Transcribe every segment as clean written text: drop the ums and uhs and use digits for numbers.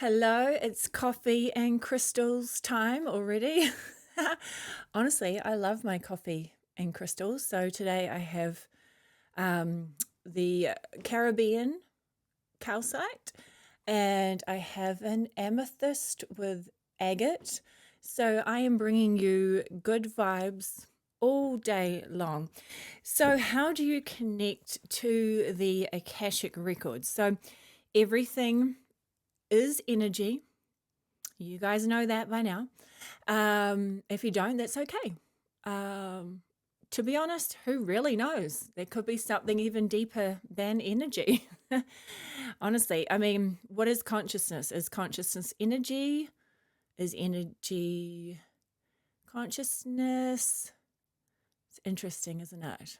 Hello, it's coffee and crystals time already. Honestly, I love my coffee and crystals. So today I have the Caribbean calcite and I have an amethyst with agate. So I am bringing you good vibes all day long. So, how do you connect to the Akashic records? So, everything is energy. You guys know that by now. If you don't, that's okay. Um, to be honest, who really knows? There could be something even deeper than energy. Honestly, I mean, what is consciousness? Is consciousness energy? Is energy consciousness? It's interesting, isn't it?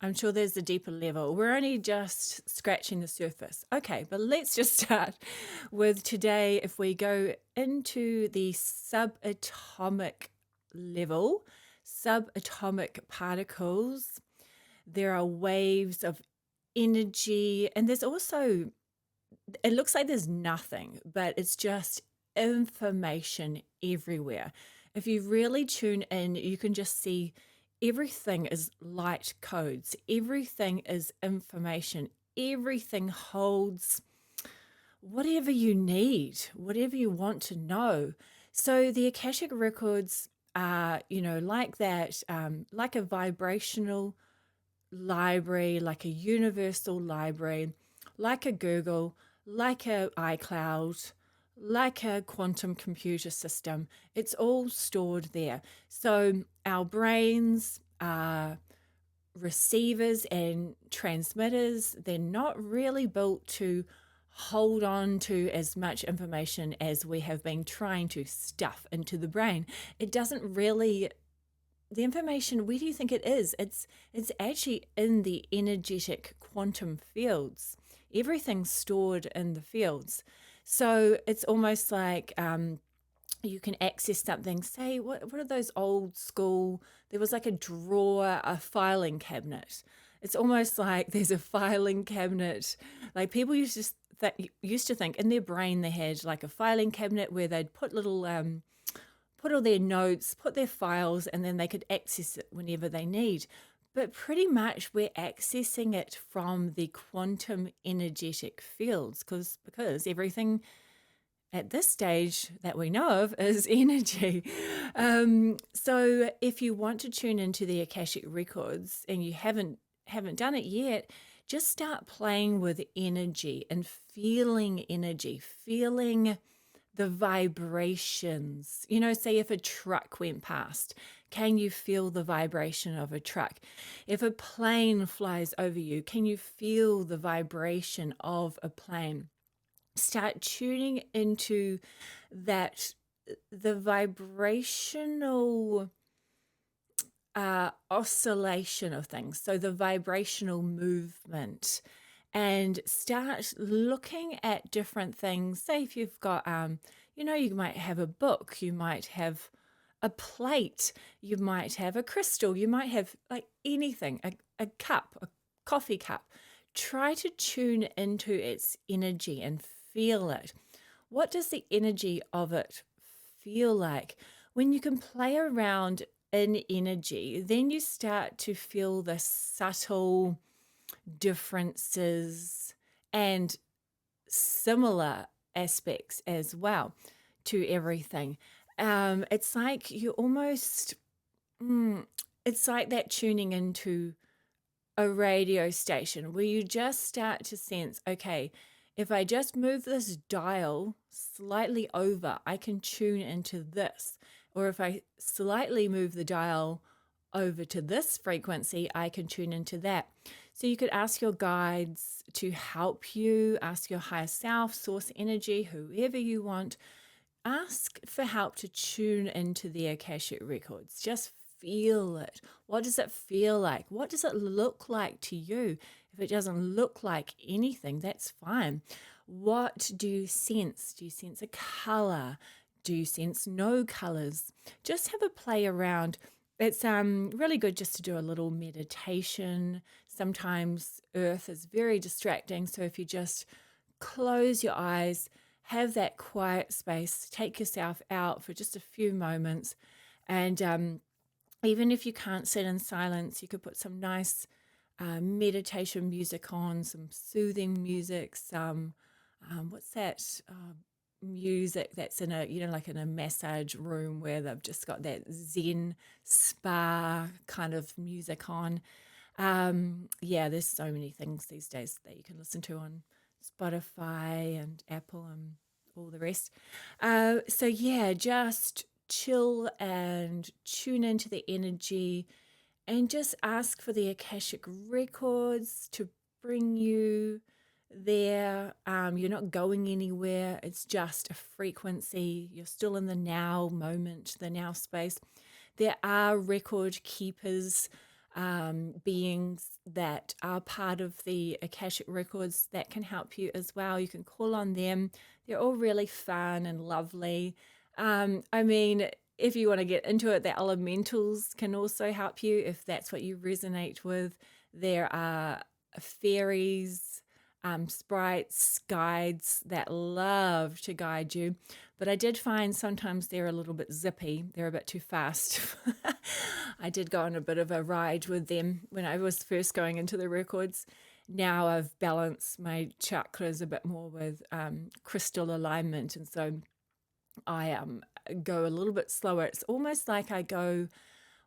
I'm sure there's a deeper level. We're only just scratching the surface. Okay, but let's just start with today. If we go into the subatomic level, subatomic particles, there are waves of energy, and there's also, it looks like there's nothing, but it's just information everywhere. If you really tune in, you can just see everything is light codes, everything is information, everything holds whatever you need, whatever you want to know. So the Akashic records are, like that, like a vibrational library, like a universal library, like a Google, like a iCloud, like a quantum computer system. It's all stored there. So our brains are receivers and transmitters. They're not really built to hold on to as much information as we have been trying to stuff into the brain. It doesn't really, the information, where do you think it is? It's actually in the energetic quantum fields. Everything's stored in the fields. So it's almost like you can access something. Say, what are those old school? There was like a drawer, a filing cabinet. It's almost like there's a filing cabinet. Like people used to think in their brain they had like a filing cabinet where they'd put little put all their notes, put their files, and then they could access it whenever they need. But pretty much we're accessing it from the quantum energetic fields because everything at this stage that we know of is energy. So if you want to tune into the Akashic records and you haven't done it yet, just start playing with energy and feeling energy, feeling the vibrations. Say if a truck went past, can you feel the vibration of a truck? If a plane flies over you, can you feel the vibration of a plane? Start tuning into that, the vibrational oscillation of things. So the vibrational movement, and start looking at different things. Say if you've got, you might have a book, you might have a plate, you might have a crystal, you might have like anything, a cup, a coffee cup. Try to tune into its energy and feel it. What does the energy of it feel like? When you can play around in energy, then you start to feel the subtle differences and similar aspects as well to everything. It's like you almost, it's like that tuning into a radio station where you just start to sense, okay, if I just move this dial slightly over, I can tune into this. Or if I slightly move the dial over to this frequency, I can tune into that. So you could ask your guides to help you, ask your higher self, source energy, whoever you want. Ask for help to tune into the Akashic records. Just feel it. What does it feel like? What does it look like to you? If it doesn't look like anything, that's fine. What do you sense? Do you sense a color? Do you sense no colors? Just have a play around. It's really good just to do a little meditation. Sometimes earth is very distracting. So if you just close your eyes, have that quiet space, take yourself out for just a few moments. And even if you can't sit in silence, you could put some nice meditation music on, some soothing music, some, what's that? Music that's in a, like in a massage room where they've just got that Zen spa kind of music on. Yeah, there's so many things these days that you can listen to on Spotify and Apple and all the rest. So yeah, just chill and tune into the energy and just ask for the Akashic records to bring you there. You're not going anywhere. It's just a frequency. You're still in the now moment, the now space. There are record keepers, beings that are part of the Akashic records that can help you as well. You can call on them. They're all really fun and lovely. I mean, if you want to get into it, the elementals can also help you if that's what you resonate with. There are fairies, sprites, guides that love to guide you. But I did find sometimes they're a little bit zippy. They're a bit too fast. I did go on a bit of a ride with them when I was first going into the records. Now I've balanced my chakras a bit more with crystal alignment. And so I go a little bit slower. It's almost like I go,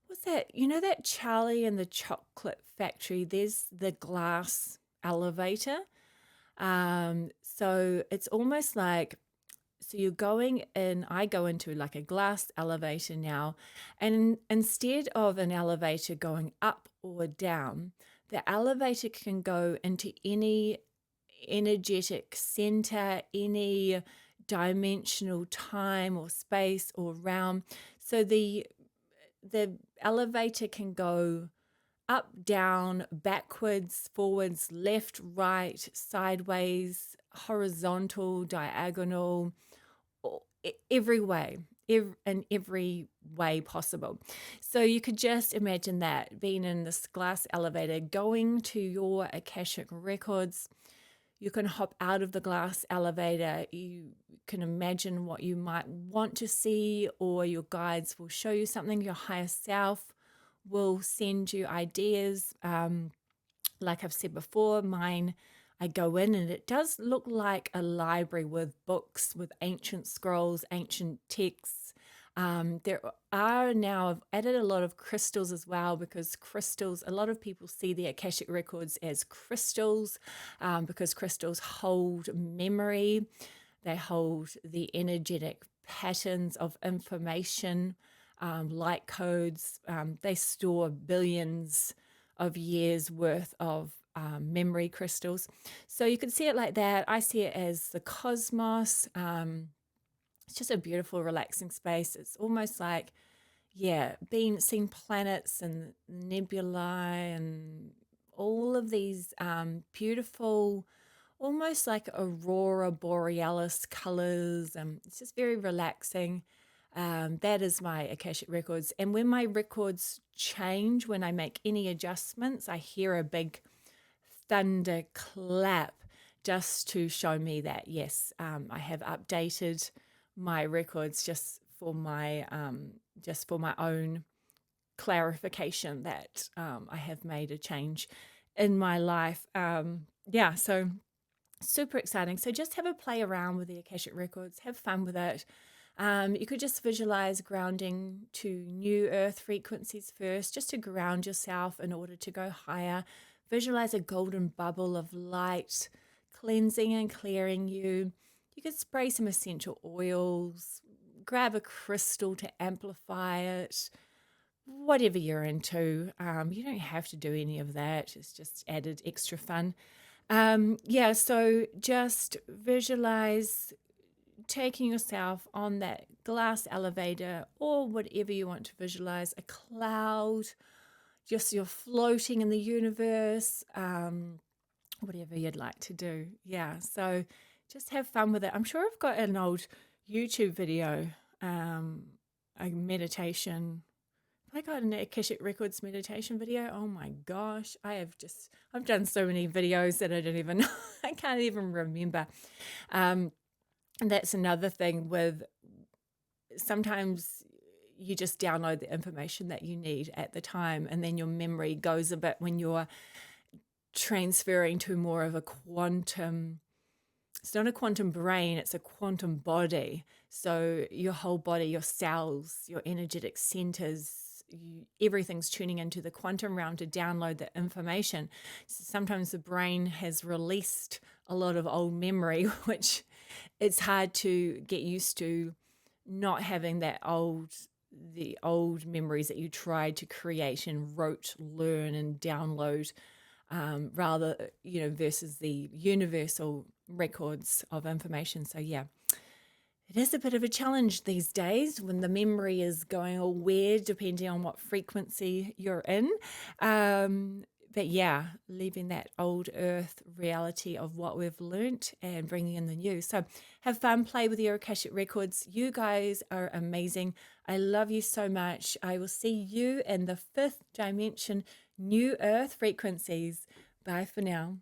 what's that? You know that Charlie and the Chocolate Factory? There's the glass elevator. So it's almost like, so you're going in, I go into like a glass elevator now, and instead of an elevator going up or down, the elevator can go into any energetic center, any dimensional time or space or realm. So the elevator can go up, down, backwards, forwards, left, right, sideways, horizontal, diagonal, every way, in every way possible. So you could just imagine that, being in this glass elevator, going to your Akashic records. You can hop out of the glass elevator. You can imagine what you might want to see, or your guides will show you something. Your higher self will send you ideas. Like I've said before, mine, I go in and it does look like a library with books, with ancient scrolls, ancient texts. There are now, I've added a lot of crystals as well, because crystals, a lot of people see the Akashic records as crystals, because crystals hold memory. They hold the energetic patterns of information, light codes. They store billions of years worth of memory crystals. So you can see it like that. I see it as the cosmos. It's just a beautiful, relaxing space. It's almost like, yeah, seeing planets and nebulae and all of these beautiful, almost like aurora borealis colors. It's just very relaxing. That is my Akashic records. And when my records change, when I make any adjustments, I hear a big thunder clap just to show me that, yes, I have updated my records just for my own clarification that I have made a change in my life. Yeah, so super exciting. So just have a play around with the Akashic records, have fun with it. You could just visualize grounding to new earth frequencies first, just to ground yourself in order to go higher. Visualize a golden bubble of light cleansing and clearing you. You could spray some essential oils, grab a crystal to amplify it, whatever you're into. You don't have to do any of that. It's just added extra fun. Yeah, so just visualize taking yourself on that glass elevator, or whatever you want to visualize, a cloud, just you're floating in the universe, whatever you'd like to do. Yeah, so just have fun with it. I'm sure I've got an old YouTube video, a meditation. I got an Akashic Records meditation video. Oh my gosh, I've done so many videos that I don't even, I can't even remember. And that's another thing with sometimes you just download the information that you need at the time, and then your memory goes a bit when you're transferring to more of a quantum. It's not a quantum brain, it's a quantum body. So your whole body, your cells, your energetic centers, everything's tuning into the quantum realm to download the information. So sometimes the brain has released a lot of old memory, which it's hard to get used to, not having the old memories that you tried to create and wrote, learn, and download, rather, versus the universal records of information. So yeah, it is a bit of a challenge these days when the memory is going all weird depending on what frequency you're in. But yeah, leaving that old earth reality of what we've learnt and bringing in the new. So have fun, play with your Akashic records. You guys are amazing. I love you so much. I will see you in the 5th dimension, new earth frequencies. Bye for now.